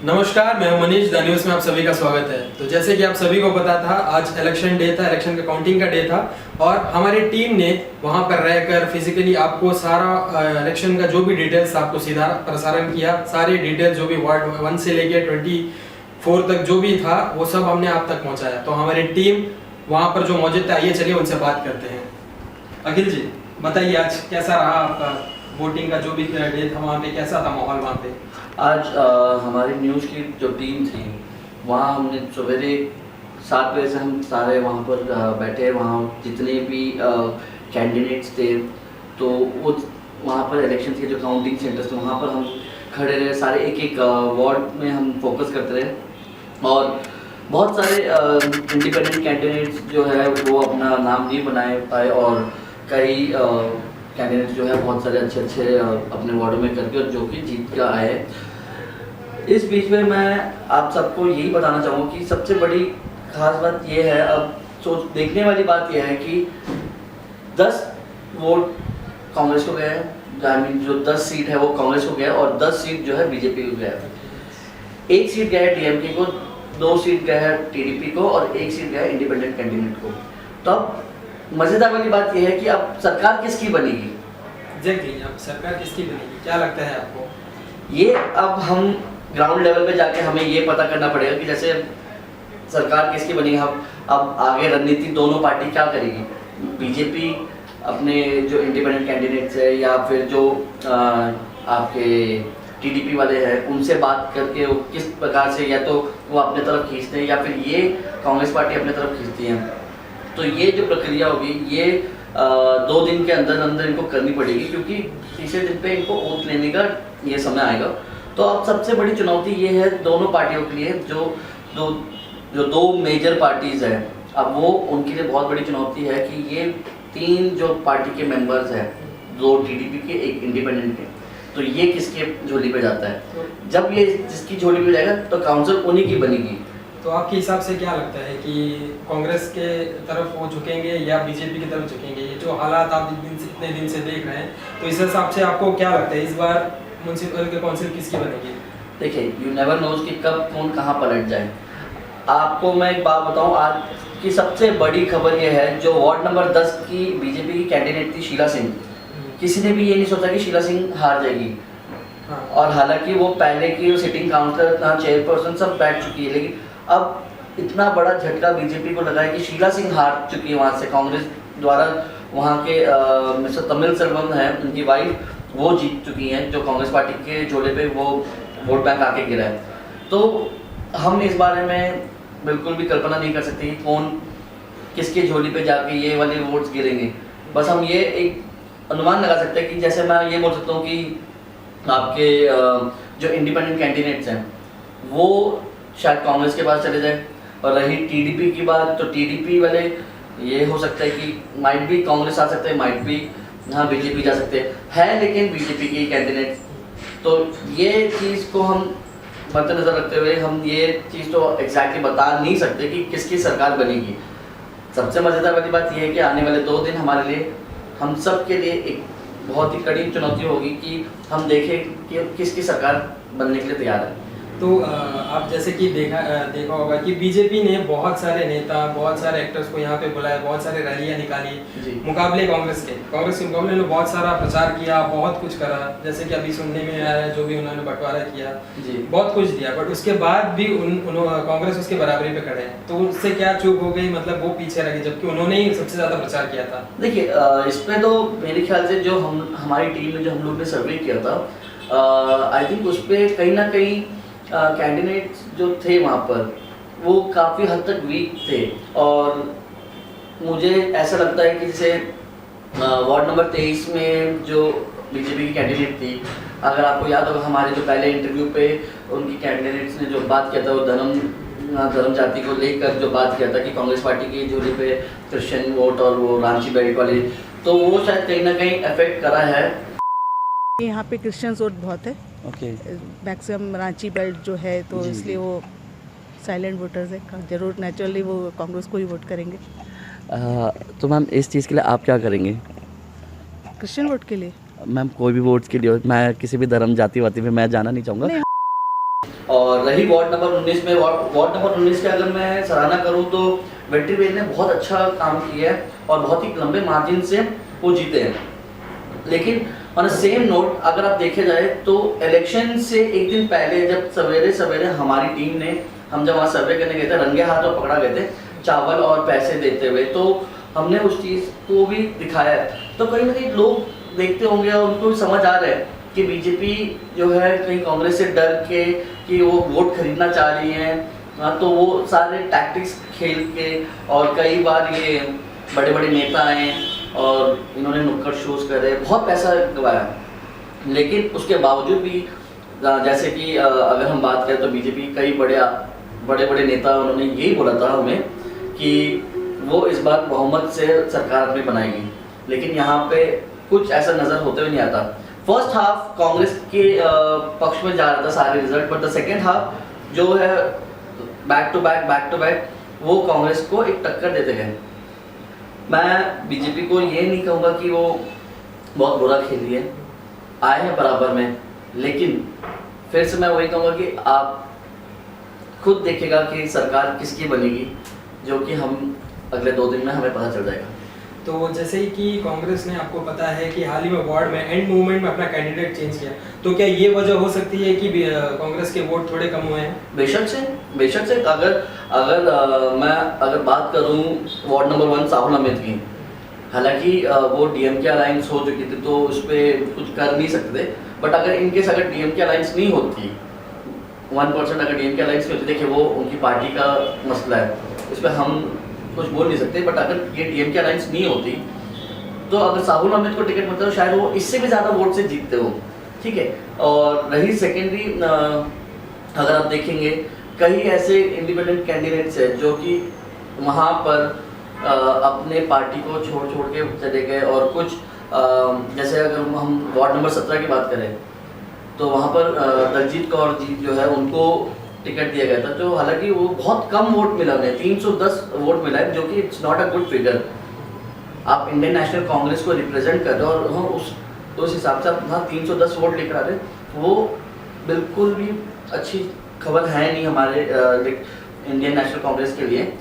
नमस्कार, मैं हूं मनीष। द न्यूज़ में आप सभी का स्वागत है। तो जैसे कि आप सभी को पता था, आज इलेक्शन डे था, इलेक्शन का काउंटिंग का डे था और हमारी टीम ने वहां पर रहकर फिजिकली आपको सारा इलेक्शन का जो भी डिटेल्स आपको सीधा प्रसारण किया। सारे डिटेल्स जो भी वार्ड 1 से लेके 24 तक जो भी था वो सब हमने आप तक पहुँचाया। तो हमारी टीम वहाँ पर जो मौजूद था, आइए चलिए उनसे बात करते हैं। अखिल जी, बताइए आज कैसा रहा आपका वोटिंग का जो भी डे था, वहाँ पे कैसा था माहौल वहाँ पे? आज हमारी न्यूज़ की जो टीम थी वहाँ हमने सवेरे 7 बजे से हम सारे वहाँ पर बैठे। वहाँ जितने भी कैंडिडेट्स थे तो वो वहाँ पर इलेक्शन के जो काउंटिंग सेंटर्स थे वहाँ पर हम खड़े रहे। सारे एक एक वार्ड में हम फोकस करते रहे और बहुत सारे इंडिपेंडेंट कैंडिडेट्स जो है वो अपना नाम नहीं बनाए पाए और कई कैंडिडेट जो है बहुत सारे अच्छे अपने वार्डों में करके और जो कि जीत कर आए। इस बीच में मैं आप सबको यही बताना चाहूँगा कि सबसे बड़ी खास बात ये है, अब देखने वाली बात यह है कि 10 वोट कांग्रेस को गए हैं। आई मीन जो 10 सीट है वो कांग्रेस को गया और 10 सीट जो है बीजेपी को गया है। 1 सीट गया है डीएमके को, 2 सीट गया है टीडीपी को और 1 सीट गया है इंडिपेंडेंट कैंडिडेट को। तो अब मजेदार वाली बात यह है कि अब सरकार किसकी बनेगी? एग्जैक्टली, अब सरकार किसकी बनेगी, क्या लगता है आपको? ये अब हम ग्राउंड लेवल पे जाके हमें ये पता करना पड़ेगा कि जैसे सरकार किसकी बनेगी। हम अब आगे रणनीति दोनों पार्टी क्या करेगी। बीजेपी अपने जो इंडिपेंडेंट कैंडिडेट्स है या फिर जो आपके टीडीपी वाले हैं उनसे बात करके वो किस प्रकार से या तो वो अपने तरफ खींचते हैं या फिर ये कांग्रेस पार्टी अपने तरफ खींचती है। तो ये जो प्रक्रिया होगी ये 2 दिन के अंदर अंदर इनको करनी पड़ेगी क्योंकि तीसरे दिन पे इनको वोट लेने का ये समय आएगा। तो अब सबसे बड़ी चुनौती ये है दोनों पार्टियों के लिए, जो 2 मेजर पार्टीज़ हैं, अब वो उनके लिए बहुत बड़ी चुनौती है कि ये 3 जो पार्टी के मेंबर्स हैं, 2 टीडीपी के 1 इंडिपेंडेंट के, तो ये किसके झोली पे जाता है। जब ये जिसकी झोली पे जाएगा तो काउंसिल उन्हीं की बनेगी। तो आपके हिसाब से क्या लगता है कि कांग्रेस के तरफ वो झुकेंगे या बीजेपी की तरफ झुकेंगे? ये जो हालात आप इतने दिन से देख रहे हैं, तो इस हिसाब से आपको क्या लगता है इस बार म्युनिसिपल काउंसिल किसकी बनेगी? देखिए, यू नेवर नोज कि कब कौन कहाँ पलट जाए। आपको मैं एक बात बताऊं, आज की सबसे बड़ी खबर ये है, जो वार्ड नंबर 10 की बीजेपी की कैंडिडेट थी शीला सिंह, किसी ने भी ये नहीं सोचा कि शीला सिंह हार जाएगी। हाँ। और हालांकि वो पहले की सिटिंग काउंसिलर, चेयरपर्सन सब बैठ चुकी है, लेकिन अब इतना बड़ा झटका बीजेपी को लगा है कि शीला सिंह हार चुकी है वहाँ से। कांग्रेस द्वारा वहाँ के मिस्टर तमिल सेल्वम है, उनकी वाइफ, वो जीत चुकी हैं, जो कांग्रेस पार्टी के झोले पे वो वोट बैंक आके गिरा है। तो हम इस बारे में बिल्कुल भी कल्पना नहीं कर सकते कि कौन किसके झोली पे जाके ये वाले वोट्स गिरेंगे। बस हम ये एक अनुमान लगा सकते हैं कि जैसे मैं ये बोल सकता हूँ कि आपके जो इंडिपेंडेंट कैंडिडेट्स हैं वो शायद कांग्रेस के पास चले जाए, और रही टीडीपी की बात तो टीडीपी वाले ये हो सकता है कि माइट भी कांग्रेस आ सकते हैं, माइट भी हाँ बीजेपी जा सकते हैं, लेकिन बीजेपी की कैंडिडेट। तो ये चीज़ को हम मद्देनजर रखते हुए हम ये चीज़ तो एग्जैक्टली बता नहीं सकते कि किसकी सरकार बनेगी। सबसे मज़ेदार वाली बात यह है कि आने वाले 2 दिन हमारे लिए, हम सब के लिए एक बहुत ही कड़ी चुनौती होगी कि हम देखें कि किसकी सरकार बनने के लिए तैयार है। तो आप जैसे कि देखा होगा कि बीजेपी ने बहुत सारे नेता, बहुत सारे एक्टर्स को यहाँ पे बुलाया, बहुत सारे रैलियाँ निकाली मुकाबले कांग्रेस के मुकाबले में बहुत सारा प्रचार किया, बहुत कुछ करा। जैसे कि अभी सुनने में आया जो भी उन्होंने बंटवारा किया, बहुत कुछ दिया, बट उसके बाद भी कांग्रेस उसके बराबरी पे खड़े हैं। तो उससे क्या चूक हो गई, मतलब वो पीछे रह गई जबकि उन्होंने ही सबसे ज़्यादा प्रचार किया था। देखिए, इस पर तो मेरे ख्याल से जो हमारी टीम ने, जो हम लोग ने सर्वे किया था, आई थिंक उस पर कहीं ना कहीं कैंडिडेट्स जो थे वहाँ पर वो काफ़ी हद तक वीक थे। और मुझे ऐसा लगता है कि जैसे वार्ड नंबर 23 में जो बीजेपी की कैंडिडेट थी, अगर आपको याद होगा हमारे जो पहले इंटरव्यू पे उनकी कैंडिडेट्स ने जो बात किया था, वो धर्म जाति को लेकर जो बात किया था कि कांग्रेस पार्टी की झोली पे क्रिश्चियन वोट और वो रांची बेल्ट वाले, तो वो शायद कहीं ना कहीं अफेक्ट करा है। यहाँ पे क्रिश्चियन वोट बहुत है, मैक्सिमम रांची बेल्ट जो है, तो इसलिए वो साइलेंट वोटर्स है, जरूर नेचुरली वो कांग्रेस को ही वोट करेंगे। तो मैम इस चीज़ के लिए आप क्या करेंगे? क्रिश्चियन वोट के लिए मैम कोई भी वोट्स के लिए, मैं किसी भी धर्म जाति वाति में मैं जाना नहीं चाहूँगा। और रही वार्ड नंबर 19 में, वार्ड नंबर 19 की अगर मैं सराहना करूं तो वेट्री वेल ने बहुत अच्छा काम किया है और बहुत ही लंबे मार्जिन से वो जीते हैं। लेकिन ऑन सेम नोट अगर आप देखे जाए तो इलेक्शन से एक दिन पहले जब सवेरे सवेरे हमारी टीम ने, हम जब वहाँ सर्वे करने गए थे, रंगे हाथ और पकड़ा गए थे चावल और पैसे देते हुए, तो हमने उस चीज़ को भी दिखाया है। तो कहीं ना कहीं लोग देखते होंगे और उनको समझ आ रहा है कि बीजेपी जो है कहीं कांग्रेस से डर के कि वो वोट खरीदना चाह रही हैं, तो वो सारे टैक्टिक्स खेल के, और कई बार ये बड़े बड़े नेता आए और इन्होंने नुक्कड़ शोज करे, बहुत पैसा गवाया। लेकिन उसके बावजूद भी जैसे कि अगर हम बात करें तो बीजेपी कई बड़े बड़े नेता उन्होंने यही बोला था हमें कि वो इस बार बहुमत से सरकार अपनी बनाएगी, लेकिन यहाँ पे कुछ ऐसा नज़र होते हुए नहीं आता। फर्स्ट हाफ कांग्रेस के पक्ष में जा रहा था सारे result, but the second half जो है बैक टू बैक वो कांग्रेस को एक टक्कर देते गए। मैं बीजेपी को ये नहीं कहूँगा कि वो बहुत बुरा खेली है, आए हैं बराबर में, लेकिन फिर से मैं वही कहूँगा कि आप खुद देखिएगा कि सरकार किसकी बनेगी, जो कि हम अगले 2 दिन में हमें पता चल जाएगा। तो जैसे ही कि कांग्रेस ने, आपको पता है कि हाल ही में वार्ड में एंड मूवमेंट में अपना कैंडिडेट चेंज किया, तो क्या ये वजह हो सकती है कि कांग्रेस के वोट थोड़े कम हुए हैं? बेशक से अगर मैं बात करूं वार्ड नंबर 1 साहुल अहमद की, हालांकि वो डीएमके अलायंस हो चुकी थी तो उस पर कुछ कर नहीं सकते थे, बट अगर इनकेस अगर डीएमके अलायंस नहीं होती, 1% अगर डीएमके अलायंस नहीं होती, देखिए वो उनकी पार्टी का मसला है, इस पर हम कुछ बोल नहीं सकते, बट अगर ये डीएमके अलायंस नहीं होती तो अगर साहुल अहमद को टिकट मिलता तो शायद वो इससे भी ज़्यादा वोट से जीतते हो, ठीक है। और रही सेकेंडरी, अगर आप देखेंगे कई ऐसे इंडिपेंडेंट कैंडिडेट्स हैं जो कि वहाँ पर अपने पार्टी को छोड़ के चले गए, और कुछ जैसे अगर हम वार्ड नंबर 17 की बात करें तो वहाँ पर दलजीत कौर जी जो है उनको टिकट दिया गया था, तो हालांकि वो बहुत कम वोट मिला उन्हें, 310 वोट मिला है, जो कि it's not a good figure. आप इंडियन नेशनल कांग्रेस को रिप्रेजेंट कर रहे हो और हाँ उस हिसाब से आप हाँ 310 वोट लेकर आ रहे, वो बिल्कुल भी अच्छी खबर है नहीं हमारे इंडियन नेशनल कांग्रेस के लिए।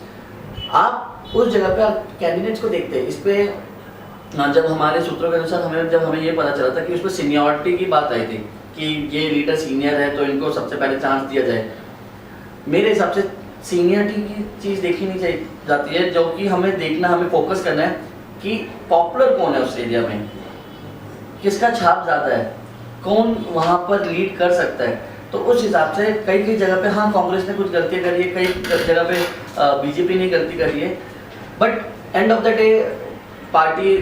आप उस जगह पे आप कैंडिडेट्स को देखते हैं, इस पे जब हमारे सूत्रों के अनुसार जब हमें ये पता चला था कि उस पर सीनियरिटी की बात आई थी कि ये लीडर सीनियर है तो इनको सबसे पहले चांस दिया जाए। मेरे हिसाब से सीनियरिटी की चीज़ देखी नहीं चाहिए जाती है, जो कि हमें फोकस करना है कि पॉपुलर कौन है उस एरिया में, किसका छाप ज़्यादा है, कौन वहाँ पर लीड कर सकता है। तो उस हिसाब से कई जगह पे हाँ कांग्रेस ने कुछ गलतियाँ करी है, कई जगह पे बीजेपी ने गलती करी है, but end of the day party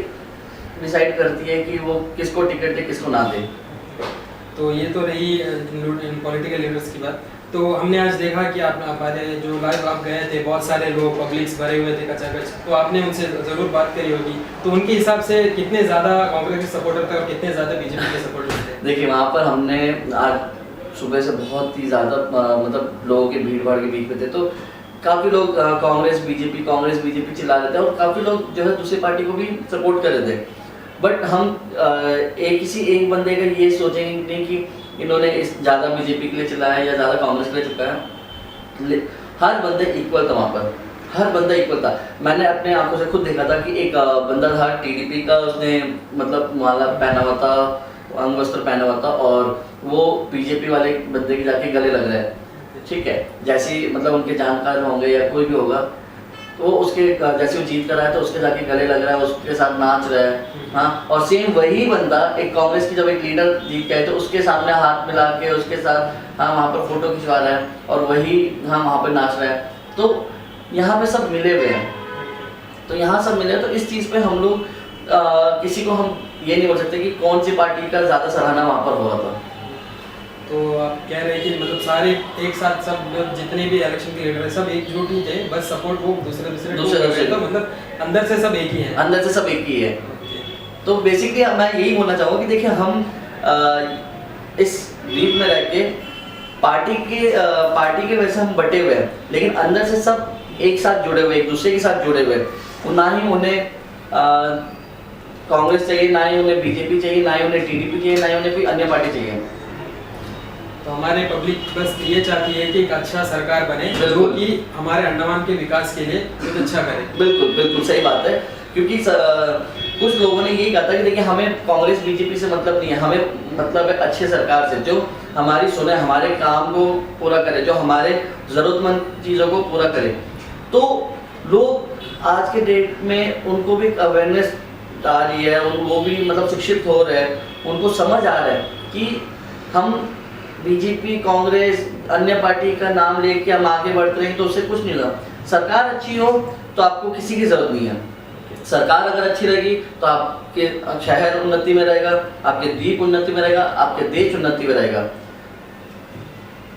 decide करती है कि वो किसको टिकट दे किसको ना दे। तो ये तो रही पॉलिटिकल लीडर्स की बात। तो हमने आज देखा कि हमारे जो लाइव आप गए थे, बहुत सारे लोग पब्लिक्स भरे हुए थे कचाकच, तो आपने उनसे ज़रूर बात करी होगी, तो उनके हिसाब से कितने ज़्यादा कांग्रेस के सपोर्टर थे और कितने ज़्यादा बीजेपी के सपोर्टर थे? देखिए वहाँ पर हमने आज सुबह से बहुत ही ज़्यादा मतलब लोगों के भीड़ भाड़ के बीच में थे, तो काफ़ी लोग कांग्रेस बीजेपी चिल्ला रहे थे और काफ़ी लोग जो है दूसरी पार्टी को भी सपोर्ट कर रहे थे। बट हम किसी एक बंदे का ये सोचेंगे नहीं कि इन्होंने इस ज़्यादा बीजेपी के लिए चिल्लाया या ज़्यादा कांग्रेस के लिए चुका है। हर बंदे इक्वल था वहाँ पर, हर बंदा इक्वल था। मैंने अपने आंखों से खुद देखा था कि एक बंदा था टीडीपी का, उसने मतलब माला पहना हुआ था, अंगवस्त्र पहना हुआ था, और वो बीजेपी वाले बंदे के जाके गले लग रहा है, ठीक है। जैसे मतलब उनके जानकार होंगे या कोई भी होगा, वो उसके जैसे वो जीत कर रहा है तो उसके जाके गले लग रहा है, उसके साथ नाच रहा है, हाँ। और सेम वही बंदा एक कांग्रेस की जब एक लीडर जीत गया तो उसके सामने हाथ मिला के उसके साथ हाँ वहाँ पर फोटो खिंचवा रहा है और वही हाँ वहाँ पर नाच रहा है। तो यहाँ पे सब मिले हुए हैं, तो यहाँ सब मिले, तो इस चीज़ पे हम लोग किसी को हम ये नहीं बोल सकते कि कौन सी पार्टी का ज़्यादा सराहना वहाँ पर हो रहा था। तो आप कह रहे हैं कि मतलब सारे एक साथ सब जितने भी इलेक्शन के लीडर हैं सब एकजुट ही थे, बस सपोर्ट वो दूसरे तो मतलब अंदर से सब एक ही हैं। अंदर से सब एक ही है। तो बेसिकली मैं यही बोलना चाहूँगा कि देखिए हम इस द्वीप में रह के पार्टी के वजह से हम बटे हुए हैं, लेकिन अंदर से सब एक साथ जुड़े हुए, एक दूसरे के साथ जुड़े हुए। ना ही उन्हें कांग्रेस चाहिए, ना ही उन्हें बीजेपी चाहिए, ना ही उन्हें टीडीपी चाहिए, ना ही उन्हें कोई अन्य पार्टी चाहिए। तो तो हमारे पब्लिक बस ये चाहती है कि एक अच्छा सरकार बने जो कि हमारे अंडमान के विकास के लिए कुछ अच्छा करे। बिल्कुल बिल्कुल सही बात है, क्योंकि कुछ लोगों ने यही कहा था कि देखिए हमें कांग्रेस बीजेपी से मतलब नहीं है, हमें मतलब है अच्छे सरकार से जो हमारी सुने, हमारे काम को पूरा करे, जो हमारे ज़रूरतमंद चीज़ों को पूरा करे। तो लोग आज के डेट में उनको भी अवेयरनेस आ रही है, वो भी मतलब शिक्षित हो रहे हैं, उनको समझ आ रहा है कि हम बीजेपी कांग्रेस अन्य पार्टी का नाम लेके हम आगे बढ़ते रहें तो उससे कुछ नहीं होगा। सरकार अच्छी हो तो आपको किसी की ज़रूरत नहीं है, सरकार अगर अच्छी रहेगी तो आपके शहर उन्नति में रहेगा, आपके द्वीप उन्नति में रहेगा, आपके देश उन्नति में रहेगा।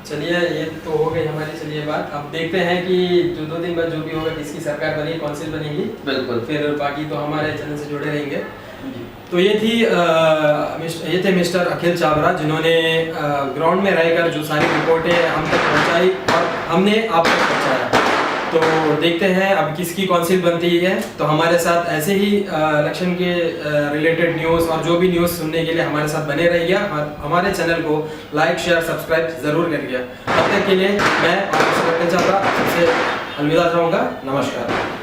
चलिए ये तो हो गई हमारी, चलिए बात अब देखते हैं कि जो 2 दिन बाद जो भी होगा किसकी सरकार बनेगी, कौंसिल बनेगी, बिल्कुल, फिर बाकी तो हमारे चैनल से जुड़े रहेंगे। तो ये थे मिस्टर अखिल चावरा, जिन्होंने ग्राउंड में रहकर जो सारी रिपोर्टें हम तक पहुंचाई और हमने आप तक पहुंचाया। तो देखते हैं अब किसकी कौंसिल बनती है। तो हमारे साथ ऐसे ही इलेक्शन के रिलेटेड न्यूज़ और जो भी न्यूज़ सुनने के लिए हमारे साथ बने रहिए। हमारे चैनल को लाइक शेयर सब्सक्राइब ज़रूर करिए। तब तक के लिए मैं आपसे अलविदा चाहूँगा। नमस्कार।